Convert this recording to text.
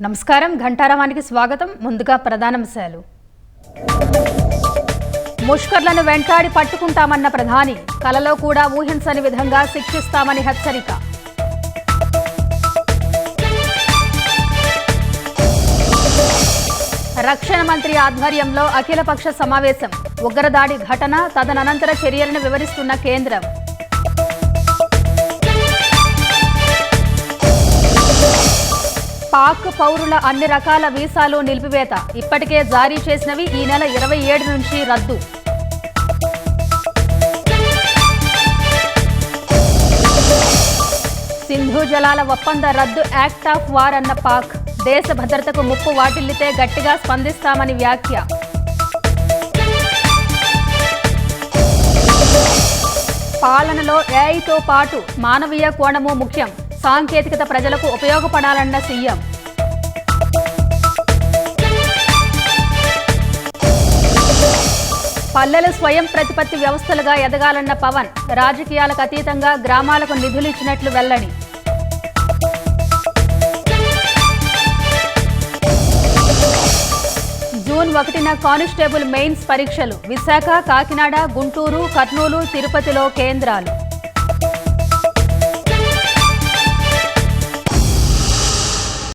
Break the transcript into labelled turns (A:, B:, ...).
A: నమస్కారం ఘంటారావానికి స్వాగతం. ముందుగా ప్రధానాంశాలు. ముష్కర్లను వెంటాడి పట్టుకుంటామన్న ప్రధాని, కలలో కూడా ఊహించని విధంగా శిక్షిస్తామని హెచ్చరిక. రక్షణ మంత్రి ఆధ్వర్యంలో అఖిలపక్ష సమావేశం. ఉగ్రదాడి ఘటన, తదనంతర చర్యలను వివరిస్తున్న కేంద్రం. పాక్ పౌరుల అన్ని రకాల వీసాలు నిలిపివేత. ఇప్పటికే జారీ చేసినవి ఈ నెల 27 నుంచి రద్దు. సింధు జలాల ఒప్పంద రద్దు యాక్ట్ ఆఫ్ వార్ అన్న పాక్. దేశ భద్రతకు ముప్పు వాటిల్లితే గట్టిగా స్పందిస్తామని వ్యాఖ్య. పాలనలో ఏఐతో పాటు మానవీయ కోణము ముఖ్యం. సాంకేతికత ప్రజలకు ఉపయోగపడాలన్న సీఎం. పల్లెలు స్వయం ప్రతిపత్తి వ్యవస్థలుగా ఎదగాలన్న పవన్. రాజకీయాలకు అతీతంగా గ్రామాలకు నిధులు ఇచ్చినట్లు వెల్లడి. జూన్ 1న కానిస్టేబుల్ మెయిన్స్ పరీక్షలు. విశాఖ, కాకినాడ, గుంటూరు, కర్నూలు, తిరుపతిలో కేంద్రాలు.